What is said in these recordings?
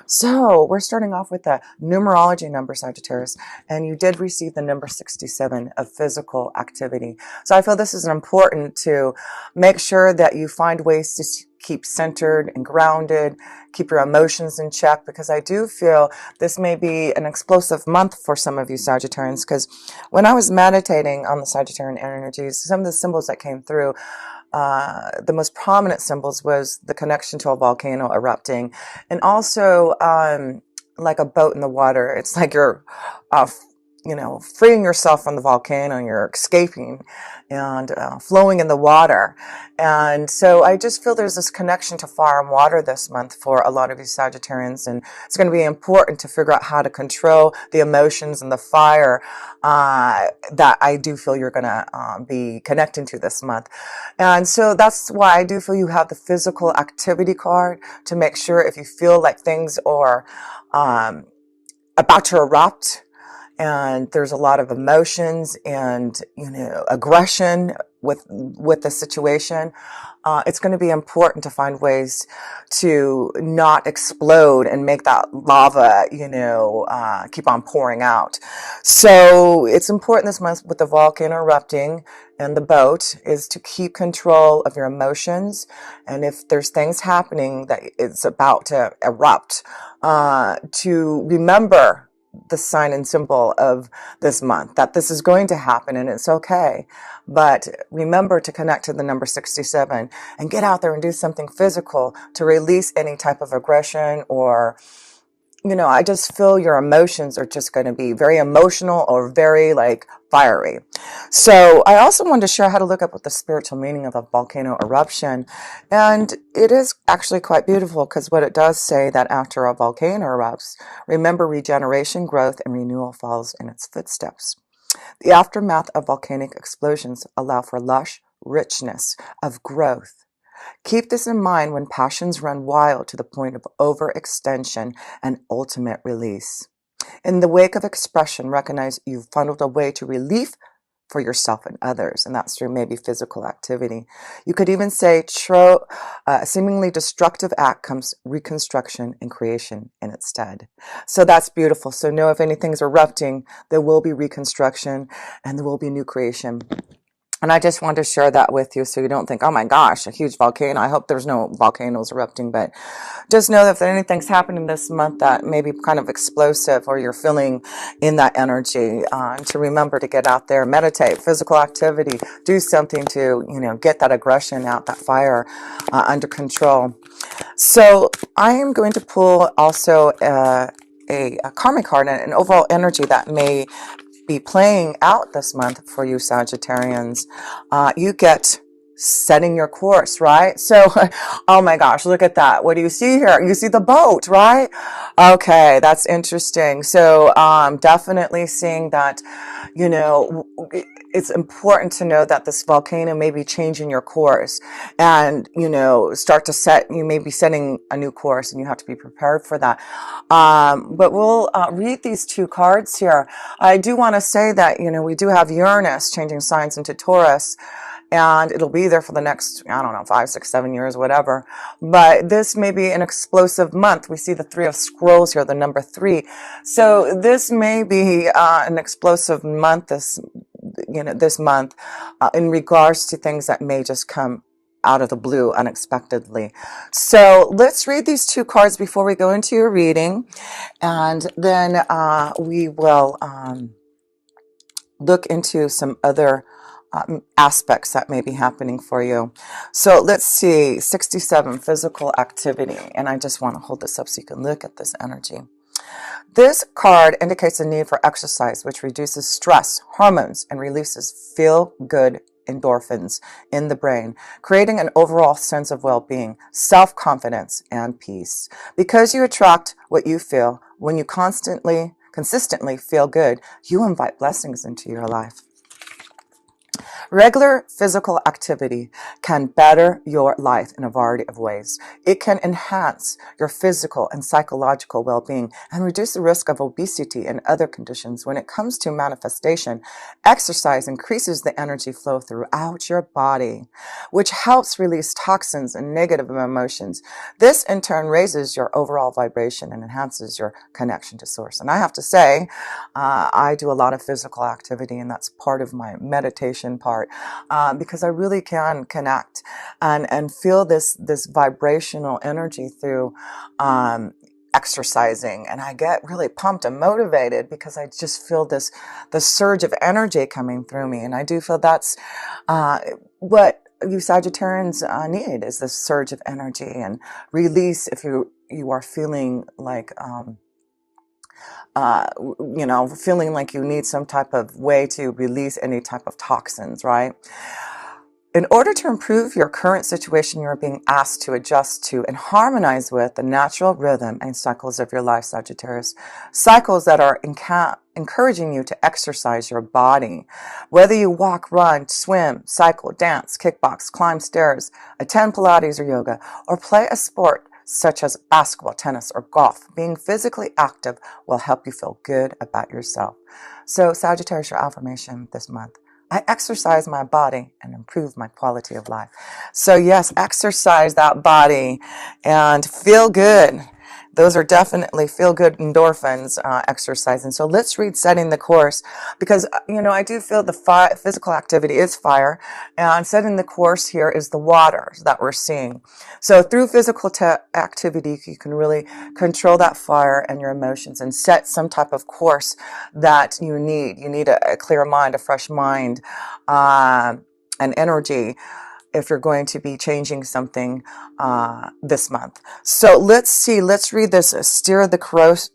So we're starting off with the numerology number, Sagittarius, and you did receive the number 67 of physical activity. So I feel this is important to make sure that you find ways to keep centered and grounded, keep your emotions in check, because I do feel this may be an explosive month for some of you Sagittarians, because when I was meditating on the Sagittarian energies, some of the symbols that came through, the most prominent symbols was the connection to a volcano erupting, and also like a boat in the water. It's like you're, freeing yourself from the volcano. You're escaping and flowing in the water. And so I just feel there's this connection to fire and water this month for a lot of you Sagittarians, and it's going to be important to figure out how to control the emotions and the fire that I do feel you're going to be connecting to this month. And so that's why I do feel you have the physical activity card to make sure if you feel like things are about to erupt, and there's a lot of emotions and aggression with the situation, it's going to be important to find ways to not explode and make that lava keep on pouring out. So it's important this month with the volcano erupting and the boat is to keep control of your emotions, and if there's things happening that it's about to erupt, to remember the sign and symbol of this month, that this is going to happen and it's okay. But remember to connect to the number 67 and get out there and do something physical to release any type of aggression or, I just feel your emotions are just going to be very emotional or very fiery. So I also wanted to share how to look up what the spiritual meaning of a volcano eruption. And it is actually quite beautiful, because what it does say that after a volcano erupts, remember regeneration, growth, and renewal follows in its footsteps. The aftermath of volcanic explosions allow for lush richness of growth. Keep this in mind when passions run wild to the point of overextension and ultimate release. In the wake of expression, recognize you've funneled a way to relief for yourself and others, and that's through maybe physical activity. You could even say seemingly destructive act comes reconstruction and creation in its stead. So that's beautiful. So know if anything's erupting, there will be reconstruction and there will be new creation. And I just wanted to share that with you so you don't think, oh my gosh, a huge volcano. I hope there's no volcanoes erupting, but just know that if anything's happening this month that may be kind of explosive or you're feeling in that energy, to remember to get out there, meditate, physical activity, do something to, get that aggression out, that fire under control. So I am going to pull also a karmic card and an overall energy that may be playing out this month for you Sagittarians. You get setting your course, right? So, oh my gosh, look at that. What do you see here? You see the boat, right? Okay, that's interesting. So, definitely seeing that, it's important to know that this volcano may be changing your course and, you may be setting a new course and you have to be prepared for that. But we'll read these two cards here. I do want to say that, we do have Uranus changing signs into Taurus, and it'll be there for the next, 5, 6, 7 years, whatever. But this may be an explosive month. We see the Three of Scrolls here, the number 3. So this may be an explosive month this month in regards to things that may just come out of the blue unexpectedly. So let's read these two cards before we go into your reading, and then we will look into some other aspects that may be happening for you. So let's see, 67, physical activity. And I just want to hold this up so you can look at this energy. This card indicates the need for exercise, which reduces stress, hormones, and releases feel-good endorphins in the brain, creating an overall sense of well-being, self-confidence, and peace. Because you attract what you feel, when you consistently feel good, you invite blessings into your life. Regular physical activity can better your life in a variety of ways. It can enhance your physical and psychological well-being and reduce the risk of obesity and other conditions. When it comes to manifestation, exercise increases the energy flow throughout your body, which helps release toxins and negative emotions. This in turn raises your overall vibration and enhances your connection to source. And I have to say, I do a lot of physical activity, and that's part of my meditation part, because I really can connect and feel this vibrational energy through exercising, and I get really pumped and motivated because I just feel the surge of energy coming through me. And I do feel that's what you Sagittarians need, is this surge of energy and release if you are feeling like feeling like you need some type of way to release any type of toxins, right? In order to improve your current situation, you're being asked to adjust to and harmonize with the natural rhythm and cycles of your life, Sagittarius. Cycles that are encouraging you to exercise your body. Whether you walk, run, swim, cycle, dance, kickbox, climb stairs, attend Pilates or yoga, or play a sport such as basketball, tennis, or golf, being physically active will help you feel good about yourself. So, Sagittarius, your affirmation this month: I exercise my body and improve my quality of life. So yes, exercise that body and feel good. Those are definitely feel-good endorphins, exercising. So let's read Setting the Course, because, I do feel the physical activity is fire, and setting the course here is the water that we're seeing. So through physical activity, you can really control that fire and your emotions and set some type of course that you need. You need a clear mind, a fresh mind, and energy if you're going to be changing something this month. So let's read this. Steer the course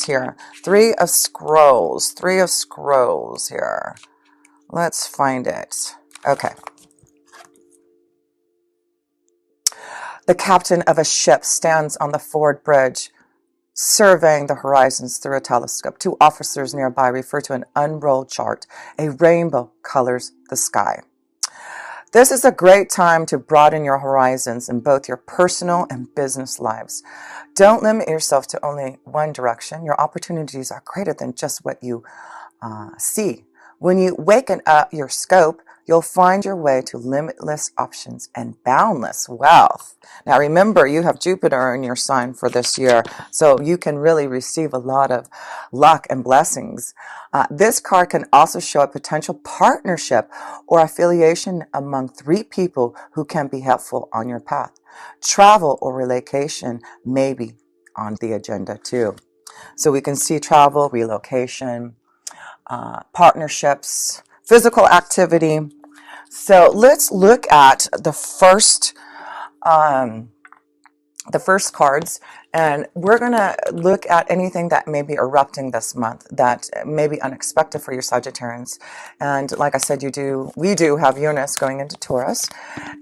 here. Three of Scrolls here. Let's find it. Okay. The captain of a ship stands on the forward bridge, surveying the horizons through a telescope. Two officers nearby refer to an unrolled chart. A rainbow colors the sky. This is a great time to broaden your horizons in both your personal and business lives. Don't limit yourself to only one direction. Your opportunities are greater than just what you see. When you waken up your scope, you'll find your way to limitless options and boundless wealth. Now remember, you have Jupiter in your sign for this year, so you can really receive a lot of luck and blessings. This card can also show a potential partnership or affiliation among three people who can be helpful on your path. Travel or relocation may be on the agenda too. So we can see travel, relocation, partnerships, physical activity. So let's look at the first cards, and we're going to look at anything that may be erupting this month that may be unexpected for your Sagittarians. And like I said, we do have Uranus going into Taurus,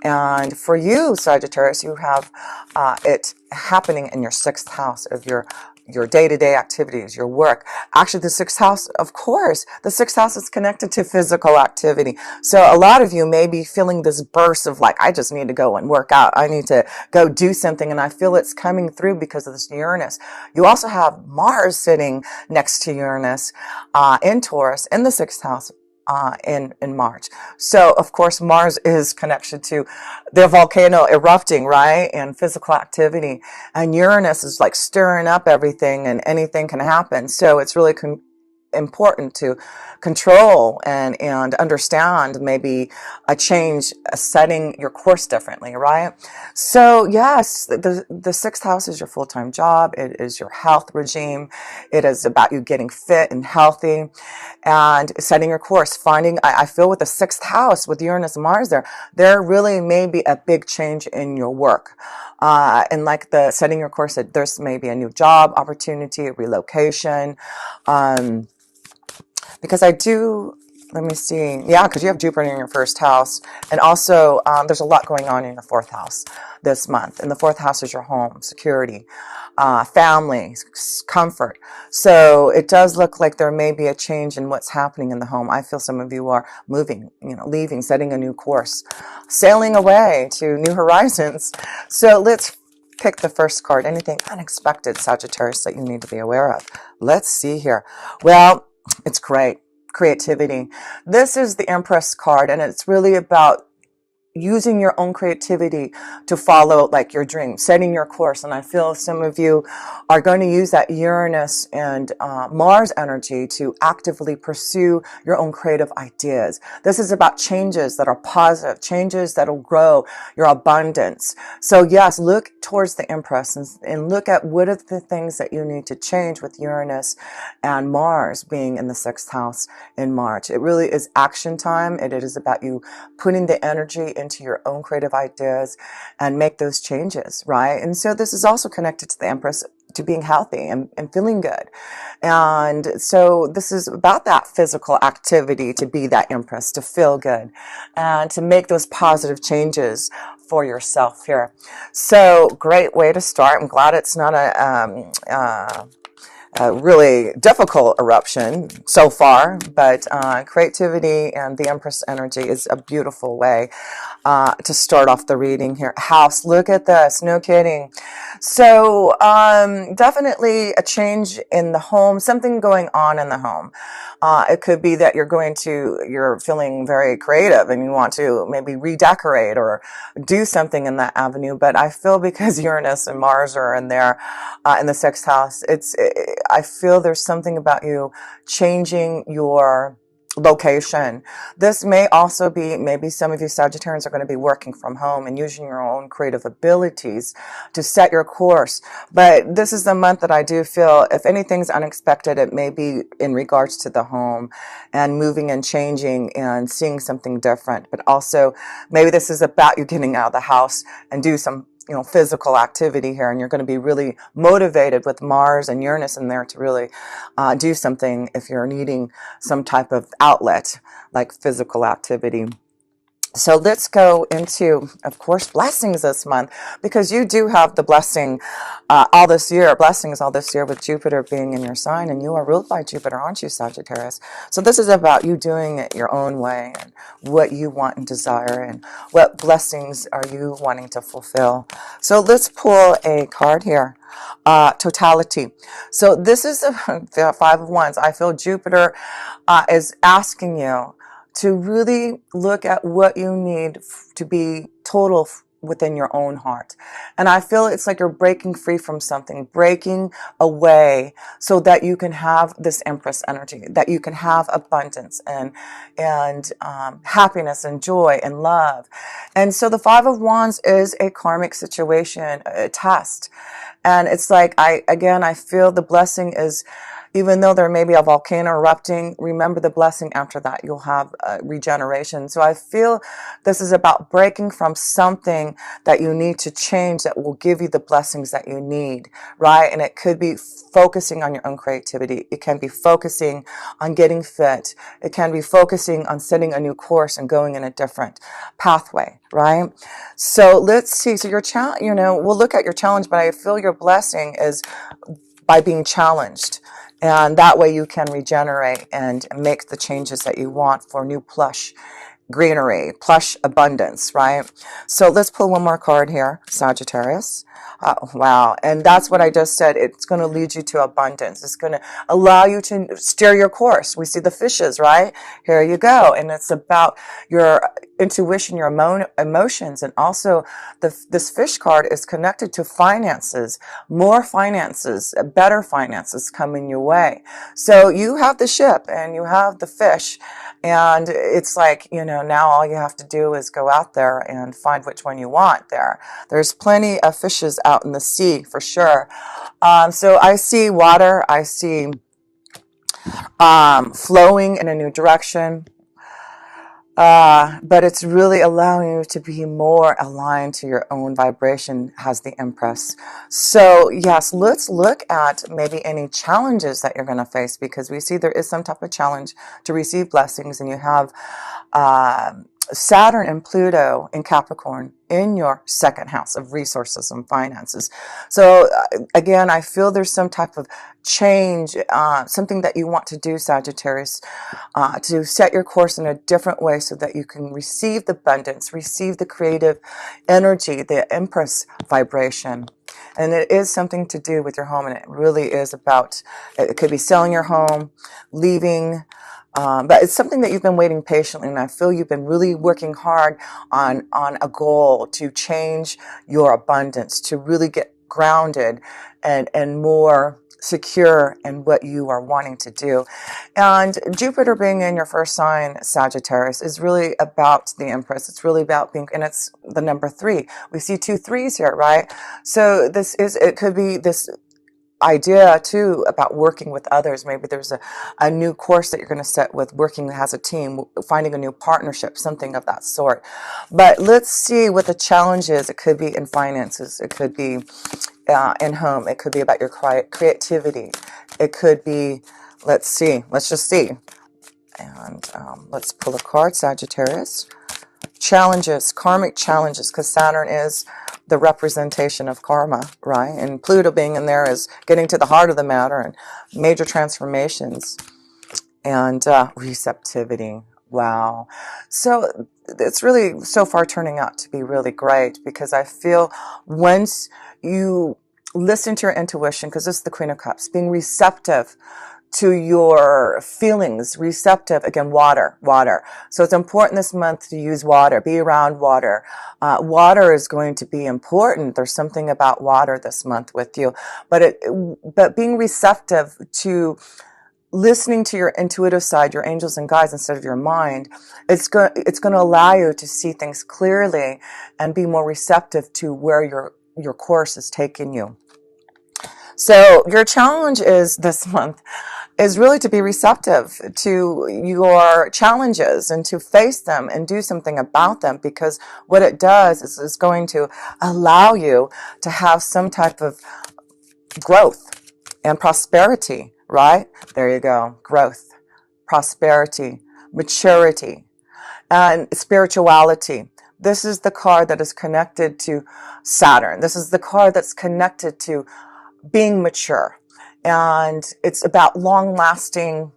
and for you Sagittarius, you have it happening in your 6th house of your day-to-day activities, your work. Actually, the 6th house, of course, the 6th house is connected to physical activity. So a lot of you may be feeling this burst of like, I just need to go and work out. I need to go do something. And I feel it's coming through because of this Uranus. You also have Mars sitting next to Uranus in Taurus in the 6th house. In March. So of course Mars is connection to the volcano erupting, right? And physical activity. And Uranus is like stirring up everything, and anything can happen. So it's really important to control and understand maybe a change, setting your course differently, right? So yes, the 6th house is your full-time job. It is your health regime. It is about you getting fit and healthy and setting your course. I feel with the 6th house, with Uranus and Mars there really may be a big change in your work. And like the setting your course, there's maybe a new job opportunity, a relocation, because let me see. Yeah, because you have Jupiter in your 1st house. And also, there's a lot going on in the 4th house this month. And the 4th house is your home, security. family, comfort. So it does look like there may be a change in what's happening in the home. I feel some of you are moving, leaving, setting a new course, sailing away to new horizons. So let's pick the first card. Anything unexpected, Sagittarius, that you need to be aware of? Let's see here. Well, it's great. Creativity. This is the Empress card, and it's really about using your own creativity to follow like your dream, setting your course. And I feel some of you are going to use that Uranus and Mars energy to actively pursue your own creative ideas. This is about changes that are positive, changes that will grow your abundance. So yes, look towards the Empress and look at what are the things that you need to change with Uranus and Mars being in the 6th house in March. It really is action time. It is about you putting the energy into your own creative ideas and make those changes, right? And so this is also connected to the Empress, to being healthy and feeling good. And so this is about that physical activity, to be that Empress, to feel good and to make those positive changes for yourself here. So great way to start. I'm glad it's not a really difficult eruption so far, but creativity and the Empress energy is a beautiful way to start off the reading here. House, look at this, no kidding. So definitely a change in the home, something going on in the home. It could be that you're feeling very creative and you want to maybe redecorate or do something in that avenue. But I feel because Uranus and Mars are in there in the 6th house, I feel there's something about you changing your location. This may also be, maybe some of you Sagittarians are going to be working from home and using your own creative abilities to set your course. But this is the month that I do feel, if anything's unexpected, it may be in regards to the home and moving and changing and seeing something different. But also maybe this is about you getting out of the house and do some physical activity here, and you're going to be really motivated with Mars and Uranus in there to really do something if you're needing some type of outlet like physical activity. So let's go into, of course, blessings this month, because you do have the blessings all this year with Jupiter being in your sign, and you are ruled by Jupiter, aren't you, Sagittarius? So this is about you doing it your own way and what you want and desire and what blessings are you wanting to fulfill. So let's pull a card here. Totality. So this is the 5 of Wands. I feel Jupiter is asking you to really look at what you need to be total within your own heart. And I feel it's like you're breaking free from something, breaking away so that you can have this Empress energy, that you can have abundance and happiness and joy and love. And so the 5 of Wands is a karmic situation, a test. And it's like, I feel the blessing is, even though there may be a volcano erupting, remember the blessing after that. You'll have regeneration. So I feel this is about breaking from something that you need to change that will give you the blessings that you need, right? And it could be focusing on your own creativity. It can be focusing on getting fit. It can be focusing on setting a new course and going in a different pathway, right? So let's see. So your challenge, we'll look at your challenge, but I feel your blessing is by being challenged. And that way you can regenerate and make the changes that you want for new plush greenery, plush abundance, right? So let's pull one more card here, Sagittarius. Wow. And that's what I just said. It's going to lead you to abundance. It's going to allow you to steer your course. We see the fishes, right? Here you go. And it's about your intuition, your emotions. And also this fish card is connected to finances, more finances, better finances coming your way. So you have the ship and you have the fish. And it's like, now all you have to do is go out there and find which one you want there. There's plenty of fishes out in the sea for sure. So I see water. I see flowing in a new direction. But it's really allowing you to be more aligned to your own vibration, has the Empress. So yes, let's look at maybe any challenges that you're going to face, because we see there is some type of challenge to receive blessings, and you have Saturn and Pluto in Capricorn. in your second house of resources and finances. So again, I feel there's some type of change, something that you want to do, Sagittarius, to set your course in a different way so that you can receive the abundance, receive the creative energy, the Empress vibration. And it is something to do with your home, and it really is about, it could be selling your home, leaving, but it's something that you've been waiting patiently, and I feel you've been really working hard on a goal to change your abundance, to really get grounded and more secure in what you are wanting to do. And Jupiter being in your first sign, Sagittarius, is really about the Empress. It's really about being, and it's the number 3. We see 2 3s here, right? So it could be this idea too about working with others. Maybe there's a new course that you're going to set with working as a team, finding a new partnership, something of that sort. But let's see what the challenge is. It could be in finances. It could be in home. It could be about your creativity. It could be, let's just see. And let's pull a card, Sagittarius. Challenges, karmic challenges, because Saturn is the representation of karma, right? And Pluto being in there is getting to the heart of the matter and major transformations and receptivity. Wow. So it's really so far turning out to be really great, because I feel once you listen to your intuition, because this is the Queen of Cups, being receptive to your feelings, receptive, again, water. So it's important this month to use water, be around water. Water is going to be important. There's something about water this month with you, but being receptive to listening to your intuitive side, your angels and guides instead of your mind, it's going to allow you to see things clearly and be more receptive to where your course is taking you. So your challenge is this month is really to be receptive to your challenges and to face them and do something about them, because what it does is going to allow you to have some type of growth and prosperity, right? There you go. Growth, prosperity, maturity, and spirituality. This is the card that is connected to Saturn. This is the card that's connected to being mature. And it's about long-lasting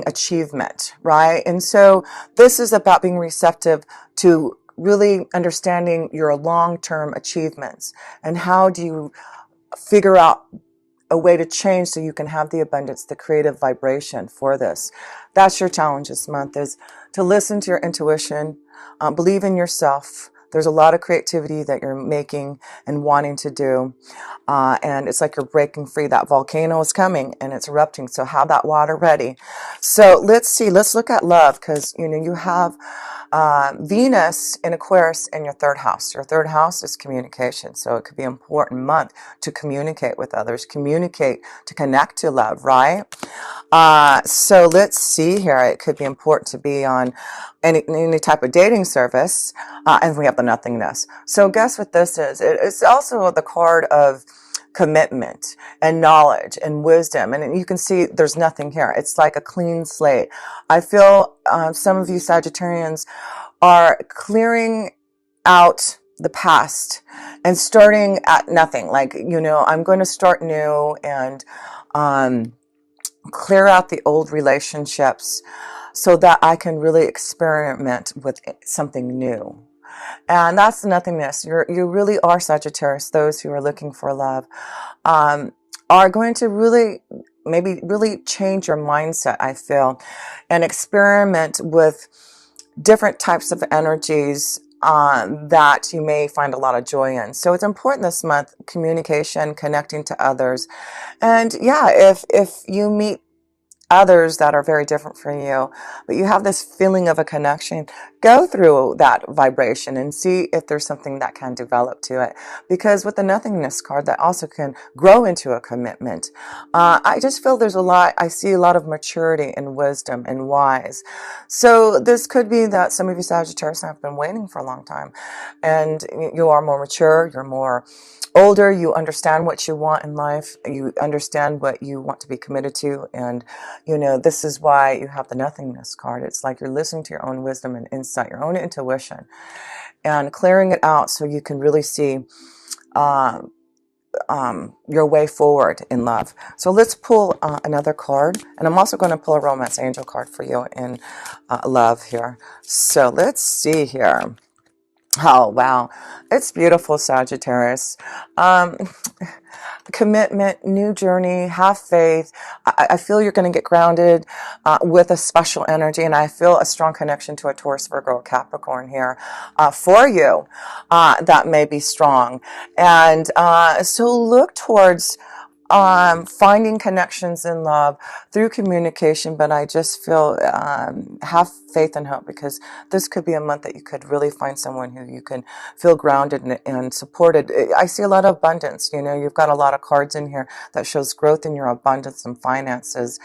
achievement, right? And so this is about being receptive to really understanding your long-term achievements and how do you figure out a way to change so you can have the abundance, the creative vibration for this. That's your challenge this month, is to listen to your intuition, believe in yourself. There's a lot of creativity that you're making and wanting to do. And it's like you're breaking free. That volcano is coming and it's erupting. So have that water ready. So let's look at love, because, you have Venus in Aquarius in your 3rd house. Your 3rd house is communication. So it could be an important month to communicate with others, to connect to love, right? So let's see here. It could be important to be on any type of dating service. And we have the nothingness. So guess what this is? It's also the card of commitment and knowledge and wisdom. And you can see there's nothing here. It's like a clean slate. I feel some of you Sagittarians are clearing out the past and starting at nothing. Like, I'm going to start new and clear out the old relationships so that I can really experiment with something new. And that's the nothingness. You really are, Sagittarius. Those who are looking for love are going to really change your mindset, I feel, and experiment with different types of energies that you may find a lot of joy in. So it's important this month, communication, connecting to others. And yeah, if you meet others that are very different from you, but you have this feeling of a connection, go through that vibration and see if there's something that can develop to it. Because with the nothingness card, that also can grow into a commitment. I just feel I see a lot of maturity and wisdom and wise. So this could be that some of you Sagittarius have been waiting for a long time, and you are more mature, you're more older, you understand what you want in life, you understand what you want to be committed to, and this is why you have the nothingness card. It's like you're listening to your own wisdom and insight, your own intuition, and clearing it out so you can really see your way forward in love. So let's pull another card, and I'm also going to pull a romance angel card for you in love here. So let's see here. Oh, wow. It's beautiful, Sagittarius. Commitment, new journey, have faith. I feel you're going to get grounded with a special energy, and I feel a strong connection to a Taurus, Virgo, or Capricorn here for you that may be strong. And so look towards finding connections in love through communication, but I just feel have faith and hope, because this could be a month that you could really find someone who you can feel grounded and supported. I see a lot of abundance. You know, you've got a lot of cards in here that shows growth in your abundance and finances.